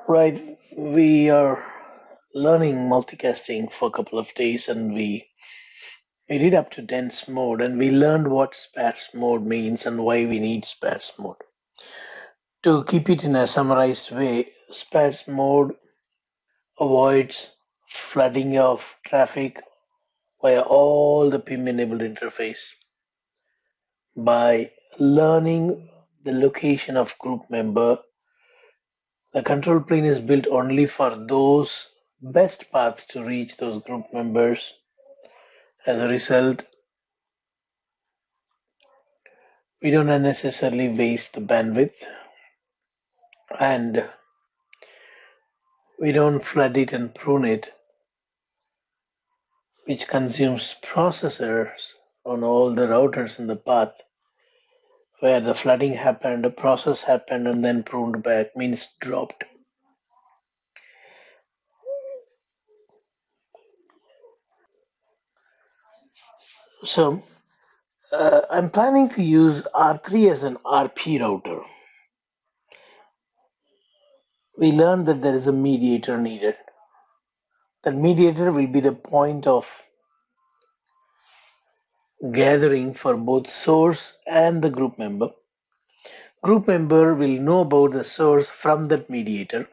Right, we are learning multicasting for a couple of days and we did up to dense mode and we learned what sparse mode means and why we need sparse mode. To keep it in a summarized way, sparse mode avoids flooding of traffic via all the PIM enabled interface by learning the location of group member. The control plane is built only for those best paths to reach those group members. As a result, we don't unnecessarily waste the bandwidth and we don't flood it and prune it, which consumes processors on all the routers in the path where the flooding happened, the process happened, and then pruned back means dropped. So I'm planning to use R3 as an RP router. We learned that there is a mediator needed. That mediator will be the point of gathering for both source and the group member. Group member will know about the source from that mediator.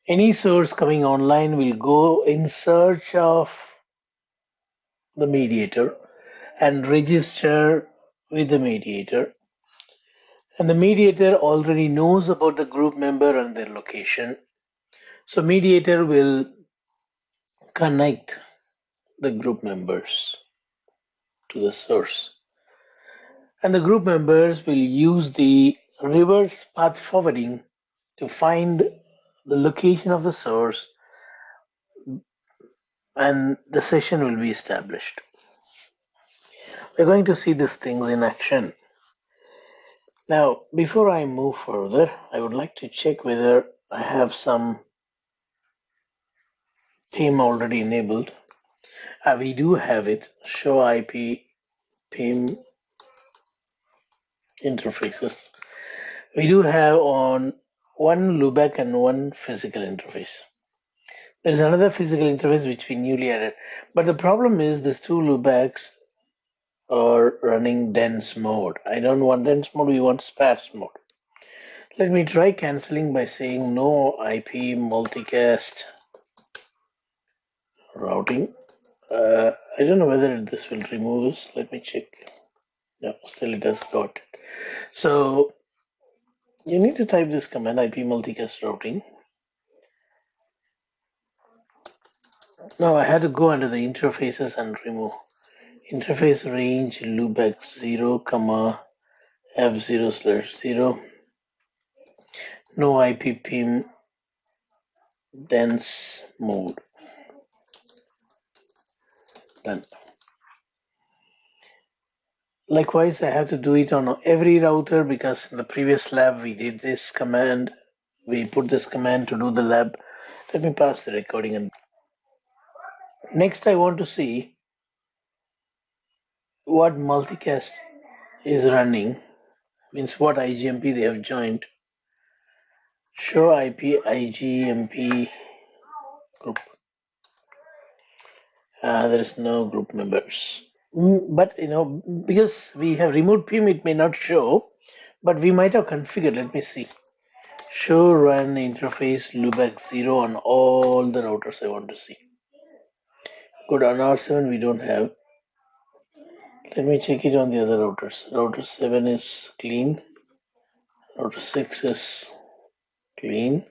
Any source coming online will go in search of the mediator and register with the mediator. And the mediator already knows about the group member and their location. So mediator will connect the group members to the source. And the group members will use the reverse path forwarding to find the location of the source and the session will be established. We're going to see these things in action. Now, before I move further, I would like to check whether I have some PIM already enabled. We do have it, show IP PIM interfaces. We do have on one loopback and one physical interface. There is another physical interface which we newly added. But the problem is these two loopbacks are running dense mode. I don't want dense mode, we want sparse mode. Let me try cancelling by saying no IP multicast routing. I don't know whether this will remove this. Let me check. No, still it has got it. So you need to type this command IP multicast routing. Now I had to go under the interfaces and remove interface range loopback 0, F0/0. No IP PIM dense mode. Done. Likewise, I have to do it on every router because in the previous lab we did this command. We put this command to do the lab. Let me pass the recording. And next I want to see what multicast is running, means what IGMP they have joined. Show IP IGMP group. There is no group members. But because we have removed PIM, it may not show, but we might have configured. Let me see. Show run interface loopback 0 on all the routers I want to see. Good, on R7 we don't have. Let me check it on the other routers. Router 7 is clean. Router 6 is clean.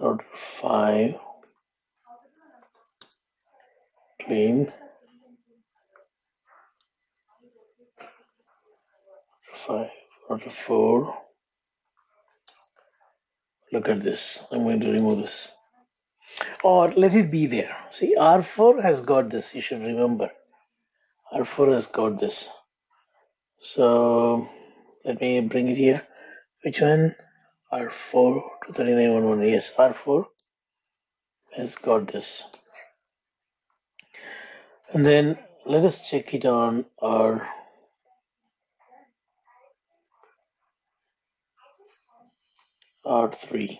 Router 5 clean. 5. Router 4. Look at this. I'm going to remove this. Or let it be there. See, R4 has got this. You should remember. R4 has got this. So let me bring it here. Which one? R4 to 3911. Yes, R4 has got this. And then let us check it on our R3.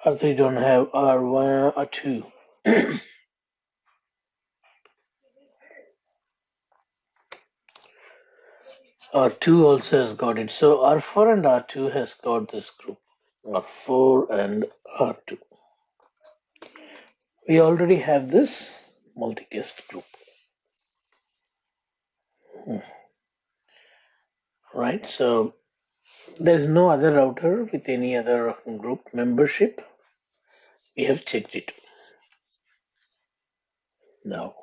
R3 don't have R1 or 2. R2 also has got it. So R4 and R2 has got this group. R4 and R2. We already have this multicast group. Right? So there's no other router with any other group membership. We have checked it. Now,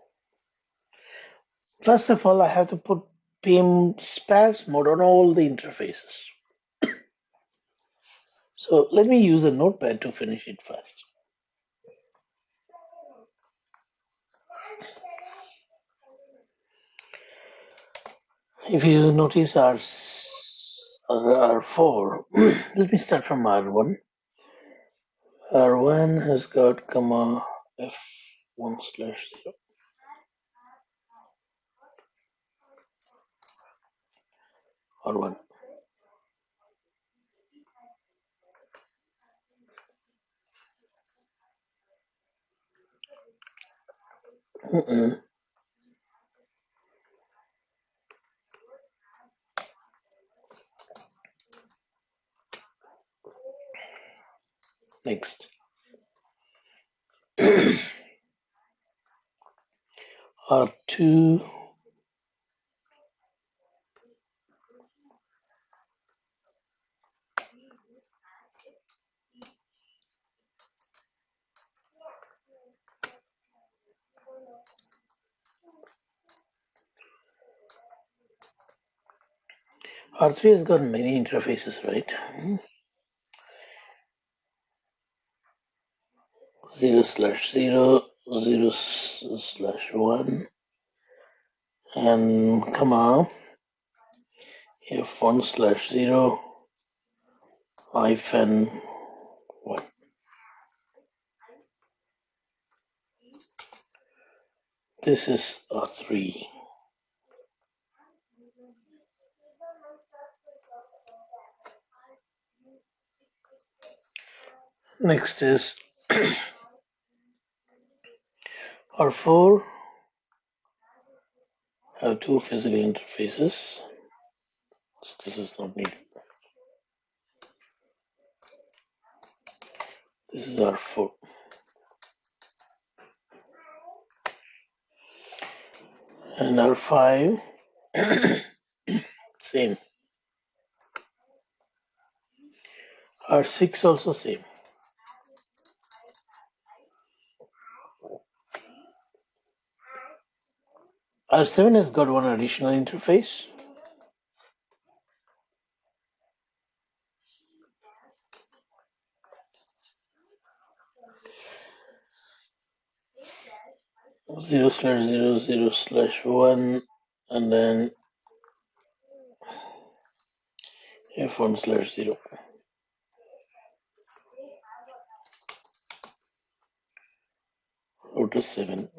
first of all, I have to put PIM spares mode on all the interfaces. So let me use a notepad to finish it first. If you notice R4, let me start from R1. R1 has got comma F1/0. R1. Next. R2. R3 has got many interfaces, right? 0/0, 0/1, and comma F1/0 hyphen 1. This is R3. Next is R4. Have two physical interfaces. So this is not needed. This is R4. And R5, same. R6 also same. R7 has got one additional interface. (0/0, 0/1), and then F1/0. Router 7.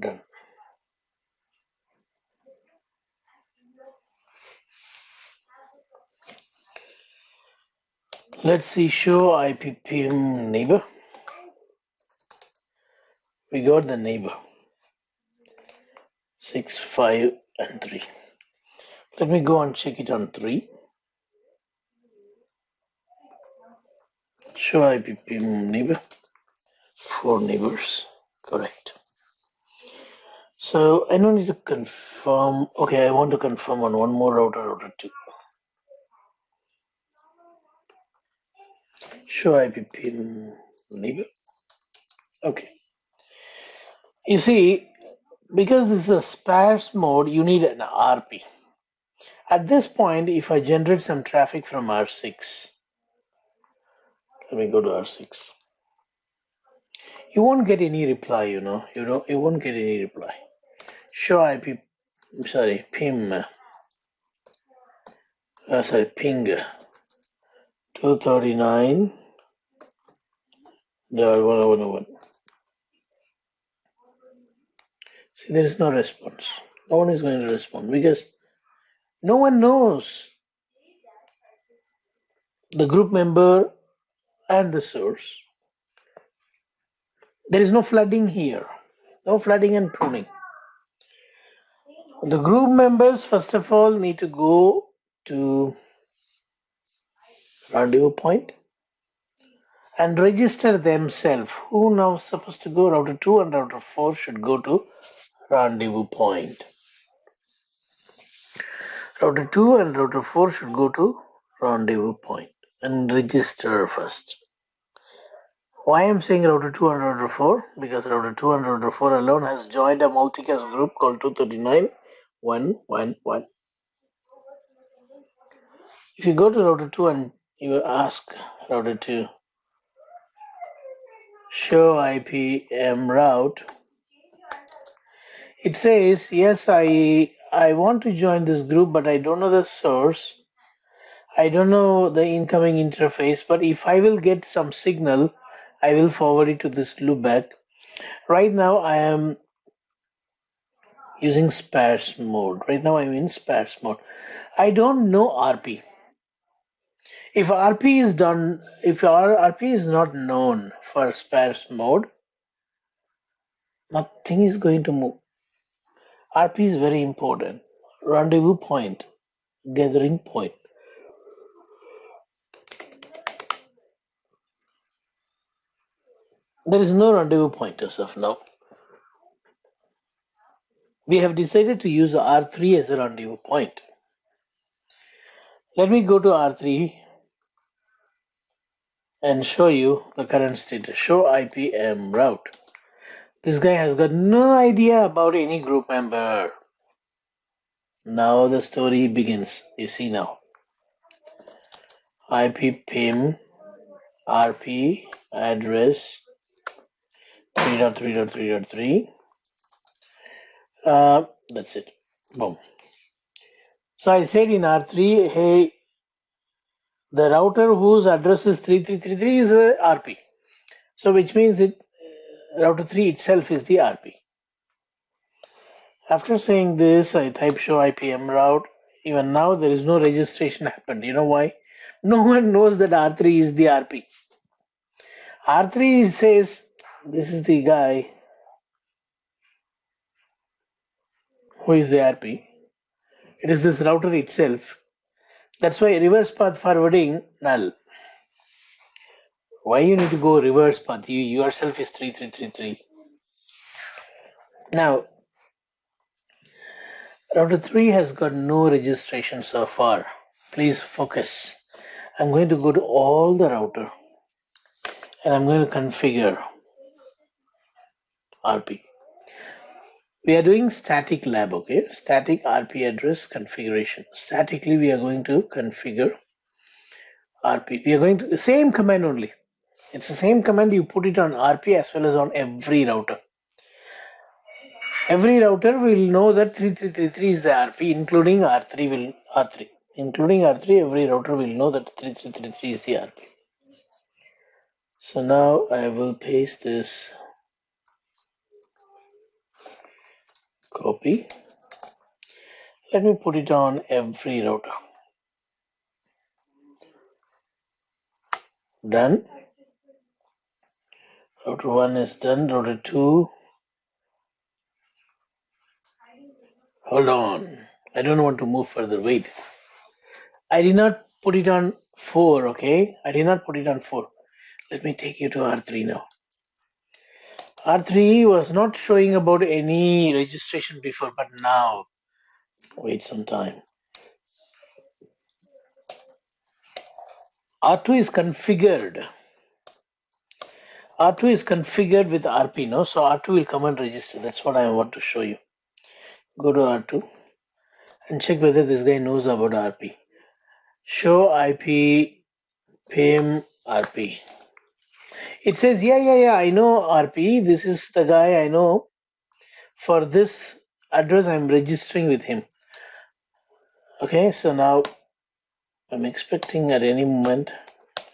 Done. Let's see, show IPPM neighbor. We got the neighbor 6, 5, and 3. Let me go and check it on 3. Show IPPM neighbor. 4 neighbors. Correct. So I don't need to confirm. Okay, I want to confirm on one more router, router 2. Show IPPM neighbor. Okay. You see, because this is a sparse mode, you need an RP. At this point, if I generate some traffic from R6, let me go to R6. You won't get any reply, you won't get any reply. Show PIM sorry, ping 239.101. See, there is no response. No one is going to respond because no one knows the group member and the source. There is no flooding here. No flooding and pruning. The group members, first of all, need to go to rendezvous point and register themselves. Who now is supposed to go? Router 2 and router 4 should go to rendezvous point. Router 2 and router 4 should go to rendezvous point and register first. Why I'm saying router 2 and router 4? Because router 2 and router 4 alone has joined a multicast group called 239.111. If you go to router 2 and you ask router 2, show IPM route, it says, yes, I want to join this group, but I don't know the source. I don't know the incoming interface, but if I will get some signal, I will forward it to this loopback. Right now, I am using sparse mode. Right now, I'm in sparse mode. I don't know RP. If RP is done, if our RP is not known for sparse mode, nothing is going to move. RP is very important. Rendezvous point, gathering point. There is no rendezvous point as of now. We have decided to use R3 as a rendezvous point. Let me go to R3 and show you the current status. Show IPM route. This guy has got no idea about any group member. Now the story begins. You see now. IP PIM RP address 3.3.3.3. That's it. Boom. So I said in R3, hey, the router whose address is 3333 is a RP. So which means it router 3 itself is the RP. After saying this, I type show IPM route. Even now, there is no registration happened. You know why? No one knows that R3 is the RP. R3 says this is the guy who is the RP. It is this router itself. That's why reverse path forwarding null. Why you need to go reverse path? You yourself is 3333. Now, router 3 has got no registration so far. Please focus. I'm going to go to all the router and I'm going to configure RP. We are doing static lab, okay? Static RP address configuration. Statically, we are going to configure RP. We are going to the same command only. It's the same command, you put it on RP as well as on every router. Every router will know that 3333 is the RP, including R3. Including R3, every router will know that 3333 is the RP. So now I will paste this, copy. Let me put it on every router. Done. Router 1 is done. Router 2. Hold on. I don't want to move further. Wait. I did not put it on 4, okay? I did not put it on 4. Let me take you to R3 now. R3 was not showing about any registration before, but now, wait some time. R2 is configured. R2 is configured with RP, no? So R2 will come and register. That's what I want to show you. Go to R2 and check whether this guy knows about RP. Show IP PIM RP. It says, yeah, I know RP. This is the guy I know. For this address, I'm registering with him. Okay, so now I'm expecting at any moment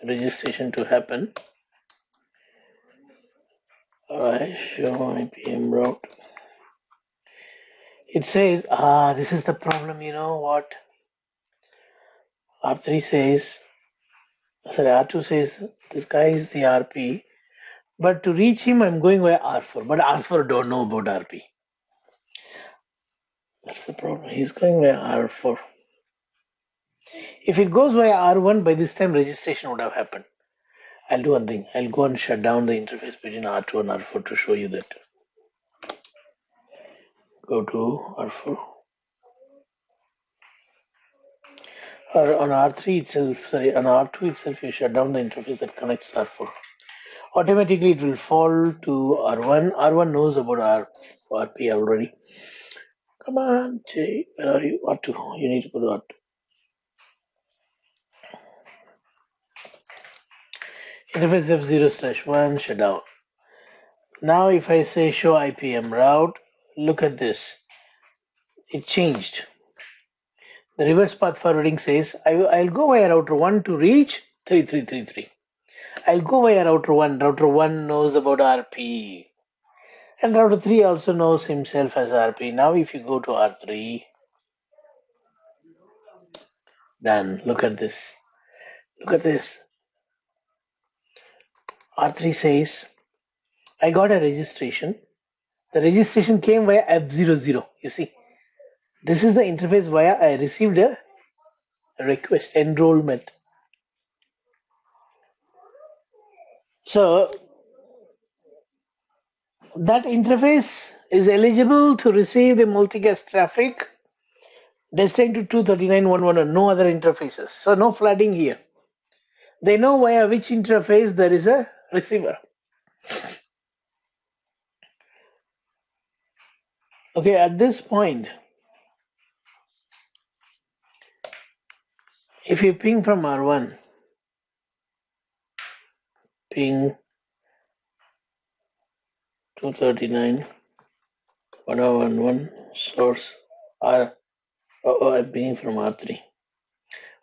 registration to happen. Alright, show IPM route. It says, this is the problem, you know what? R3 says, sorry, R2 says this guy is the RP, but to reach him, I'm going via R4, but R4 don't know about RP. That's the problem. He's going via R4. If it goes via R1, by this time registration would have happened. I'll do one thing. I'll go and shut down the interface between R2 and R4 to show you that. Go to R4. Or on R3 itself, sorry, on R2 itself, you shut down the interface that connects R4. Automatically, it will fall to R1. R1 knows about RP already. Come on, Jay, where are you? R2. You need to go to R2. Interface F0/1, shut down. Now, if I say show IPM route, look at this. It changed. The reverse path forwarding says I'll go via router 1 to reach 3333. I'll go via router 1. Router 1 knows about RP. And router 3 also knows himself as RP. Now, if you go to R3, then look at this. Look at this. R3 says, I got a registration. The registration came via F00. You see, this is the interface via I received a request enrollment. So that interface is eligible to receive the multicast traffic destined to 239.111, no other interfaces. So no flooding here. They know via which interface there is a receiver. Okay, at this point, if you ping from R1, ping 239.111 source R. Oh, I'm pinging from R3.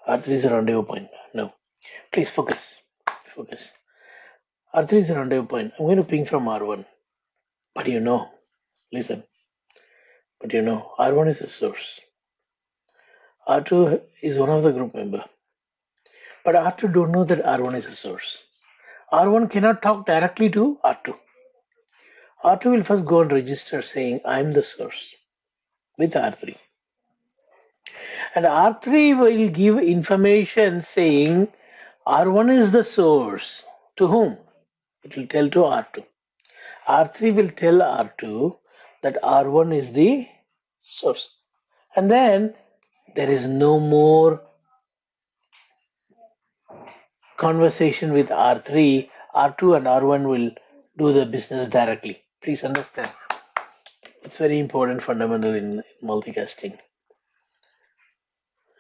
R3 is a rendezvous point. No, please focus. Focus. R3 is a rendezvous point. I'm going to ping from R1. But you know, listen. But you know, R1 is the source. R2 is one of the group member. But R2 don't know that R1 is a source. R1 cannot talk directly to R2. R2 will first go and register saying, I'm the source with R3. And R3 will give information saying, R1 is the source. To whom? It will tell to R2. R3 will tell R2 that R1 is the source. And then there is no more conversation with R3. R2 and R1 will do the business directly. Please understand. It's very important fundamental in multicasting.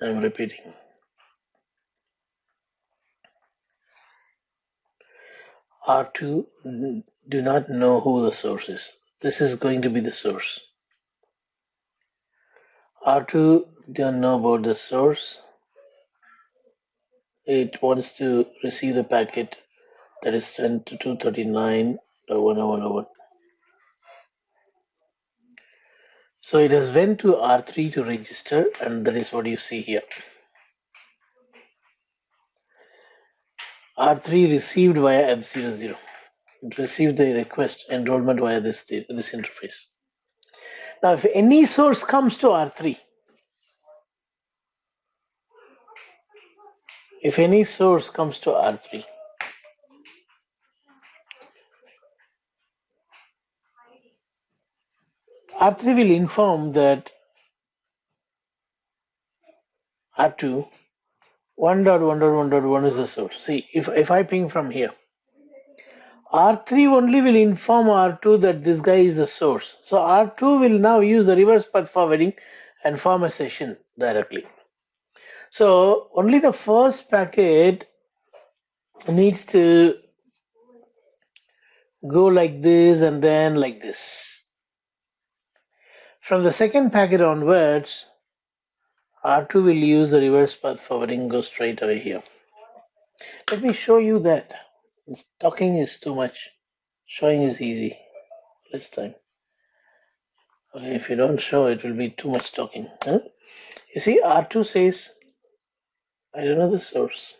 I'm repeating. R2 do not know who the source is. This is going to be the source. R2 don't know about the source. It wants to receive the packet that is sent to 239.10101. So it has went to R3 to register, and that is what you see here. R3 received via F00. It received the request enrollment via this interface. Now, if any source comes to R3, if any source comes to R3, R3 will inform that R2 1.1.1.1 is the source. See, if I ping from here, R3 only will inform R2 that this guy is the source. So R2 will now use the reverse path forwarding and form a session directly. So only the first packet needs to go like this and then like this. From the second packet onwards, R2 will use the reverse path forwarding, go straight away here. Let me show you that. Talking is too much. Showing is easy. Less time. Okay, if you don't show, it will be too much talking. Huh? You see, R2 says, I don't know the source.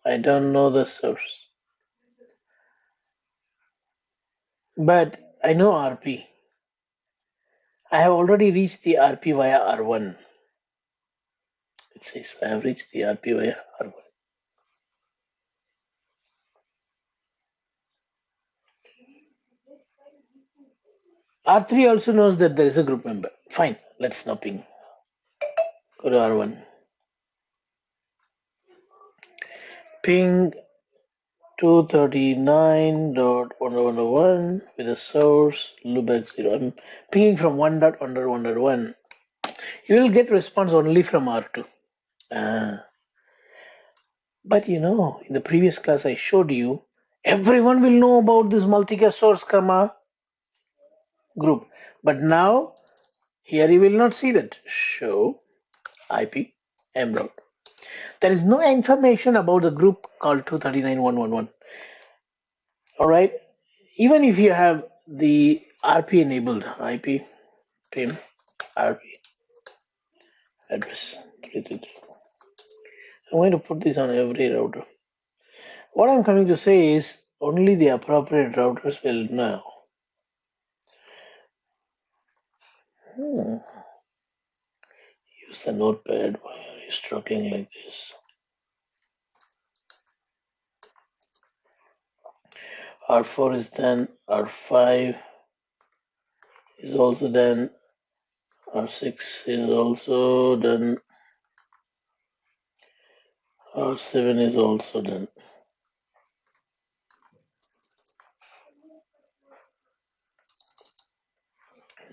I don't know the source. But I know RP. I have already reached the RP via R1. It says I have reached the RP via R1. R3 also knows that there is a group member. Fine, let's now ping. Go to R1. Ping 239.101 with a source loopback 0. I'm pinging from 1.1.1.1. You will get response only from R2. But you know, in the previous class I showed you, everyone will know about this multicast source comma group. But now, here you will not see that. Show IP mroute. There is no information about the group called 239.1.1.1. Alright, even if you have the RP enabled, IP pim RP address 333. I'm going to put this on every router. What I'm coming to say is only the appropriate routers will know. Use the notepad. Why are you struggling like this? R4 is done. R5 is also done. R6 is also done. R7 is also done.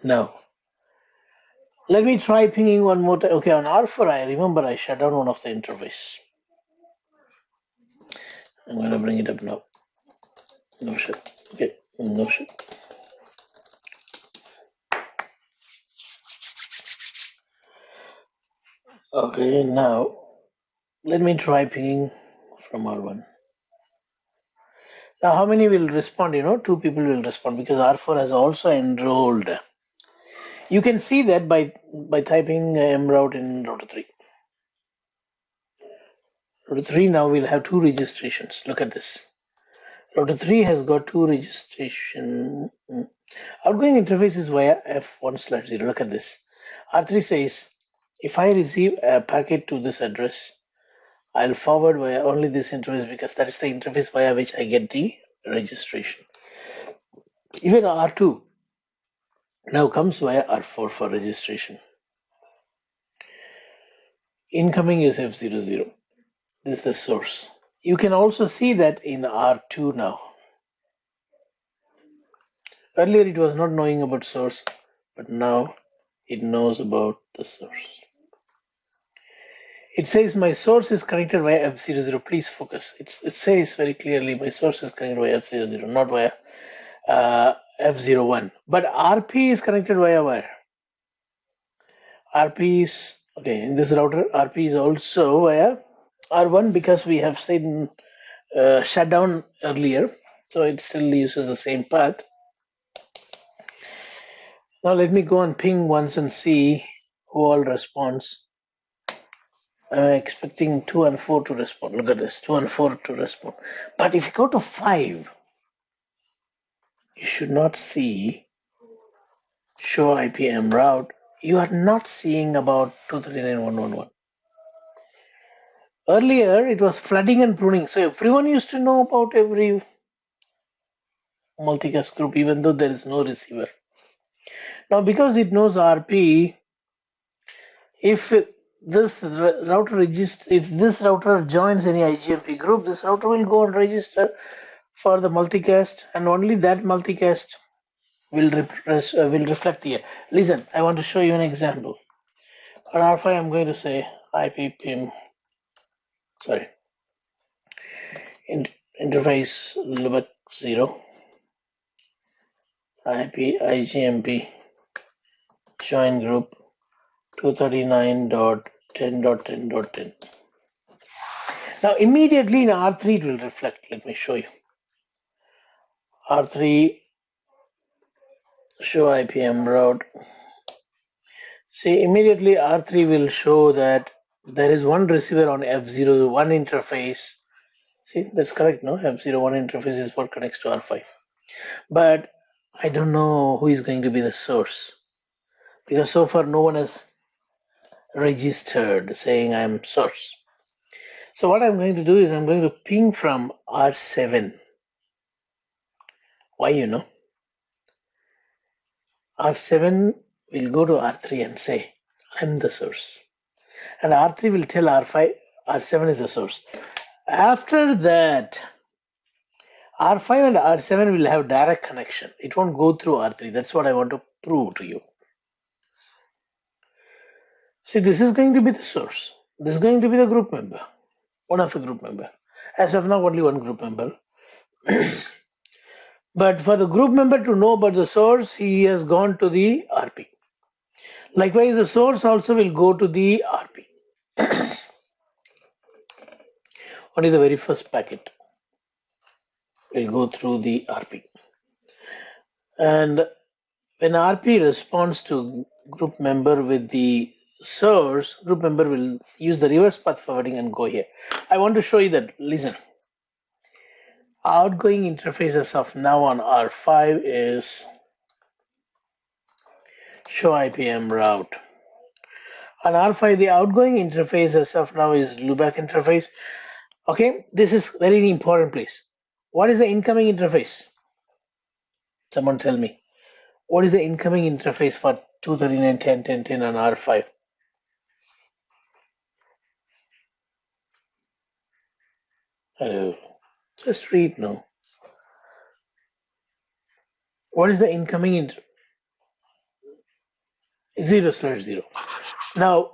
Now, let me try pinging one more time. Okay, on R4, I remember I shut down one of the interface. I'm going to bring it up now. No shit. Okay, no shit. Okay, now let me try pinging from R1. Now, how many will respond? You know, 2 people will respond because R4 has also enrolled. You can see that by typing mroute in router 3. Router 3 now will have 2 registrations. Look at this. Router 3 has got 2 registration. Outgoing interface is via F1/0. Look at this. R3 says, if I receive a packet to this address, I'll forward via only this interface because that is the interface via which I get the registration. Even R2 now comes via R4 for registration. Incoming is F00. This is the source. You can also see that in R2 now. Earlier it was not knowing about source, but now it knows about the source. It says my source is connected via F00. Please focus. It says very clearly my source is connected via F00, not via F01. But RP is connected via where? RP is, okay, in this router, RP is also via R1 because we have seen shut down earlier. So it still uses the same path. Now let me go and ping once and see who all responds. I'm expecting 2 and 4 to respond. Look at this, 2 and 4 to respond. But if you go to 5, you should not see show IPM route. You are not seeing about 239.1.1.1. Earlier, it was flooding and pruning. So everyone used to know about every multicast group, even though there is no receiver. Now, because it knows RP, if this router joins any IGMP group, this router will go and register for the multicast, and only that multicast will reflect here. Listen, I want to show you an example. On R5, I'm going to say IP PIM, interface Lubbock 0, IP IGMP join group 239.1.1. 10.10.10. Now immediately in R3 it will reflect. Let me show you. R3 show IPM route. See, immediately R3 will show that there is one receiver on F01 interface. See, that's correct, no? F01 interface is what connects to R5. But I don't know who is going to be the source because so far no one has registered saying I'm source. So what I'm going to do is I'm going to ping from R7. Why, you know? R7 will go to R3 and say, I'm the source. And R3 will tell R5, R7 is the source. After that, R5 and R7 will have direct connection. It won't go through R3. That's what I want to prove to you. See, this is going to be the source. This is going to be the group member. One of the group member. As of now, only one group member. But for the group member to know about the source, he has gone to the RP. Likewise, the source also will go to the RP. Only the very first packet will go through the RP. And when RP responds to group member with the source, group member will use the reverse path forwarding and go here. I want to show you that. Listen. Outgoing interfaces of now on R5 is show IPM route. On R5, the outgoing interface as of now is loopback interface. Okay, this is very important, please. What is the incoming interface? Someone tell me. What is the incoming interface for 239.10.10.10 on R5? Hello. Just read now. What is the incoming 0/0? Now,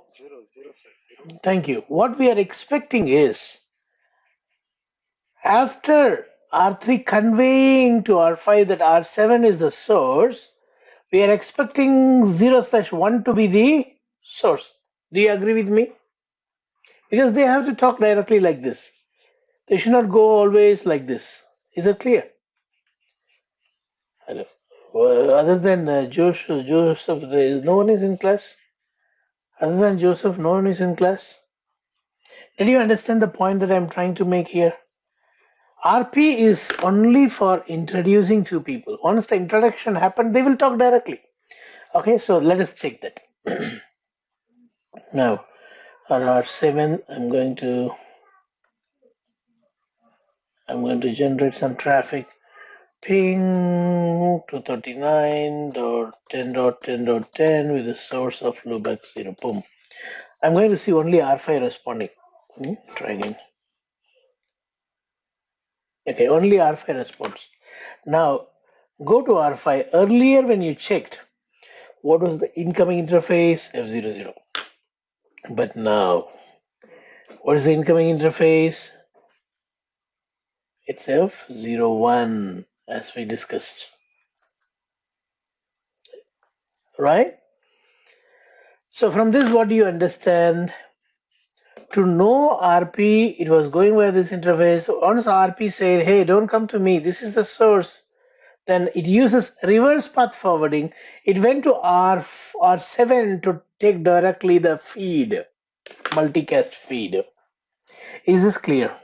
thank you. What we are expecting is after R3 conveying to R5 that R7 is the source, we are expecting 0/1 to be the source. Do you agree with me? Because they have to talk directly like this. They should not go always like this. Is that clear? Hello. Other than Joseph, no one is in class. Other than Joseph, no one is in class. Did you understand the point that I'm trying to make here? RP is only for introducing two people. Once the introduction happened, they will talk directly. Okay, so let us check that. Now, on R7, I'm going to generate some traffic. Ping 239.10.10.10 with a source of loopback 0. Boom. I'm going to see only R5 responding. Try again. Okay, only R5 responds. Now, go to R5. Earlier when you checked, what was the incoming interface? F00. But now, what is the incoming interface? It's F01, as we discussed. Right? So from this, what do you understand? To know RP, it was going via this interface. Once RP said, hey, don't come to me, this is the source, then it uses reverse path forwarding. It went to R7 to take directly the feed, multicast feed. Is this clear?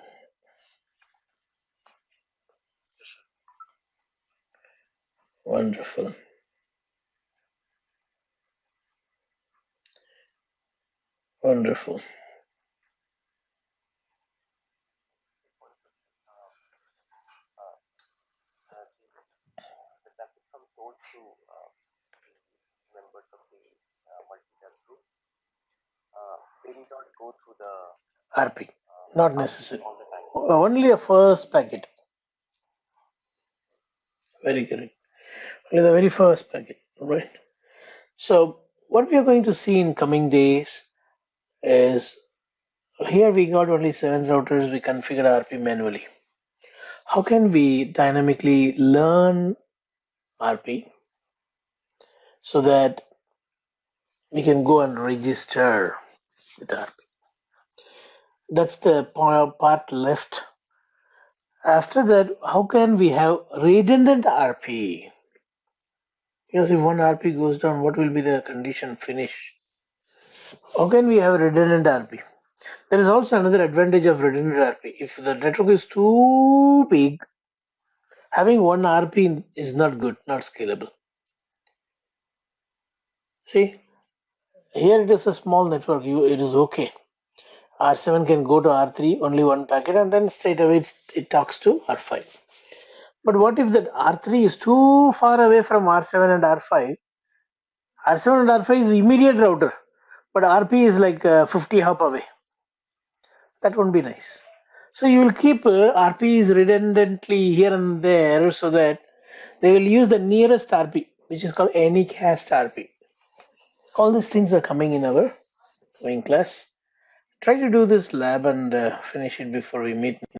Wonderful. Wonderful. RP, not necessary. Only a first packet. Very correct. Only the very first packet, right? So what we are going to see in coming days is here we got only 7 routers. We configured RP manually. How can we dynamically learn RP so that we can go and register with RP. That's the part left. After that, how can we have redundant RP? Because if one RP goes down, what will be the condition finish? How can we have redundant RP? There is also another advantage of redundant RP. If the network is too big, having one RP is not good, not scalable. See, here it is a small network, it is okay. R7 can go to R3, only one packet, and then straight away it talks to R5. But what if that R3 is too far away from R7 and R5? R7 and R5 is immediate router, but RP is like 50 hop away. That won't be nice. So you will keep RPs redundantly here and there so that they will use the nearest RP, which is called Anycast RP. All these things are coming in our coming class. Try to do this lab and finish it before we meet.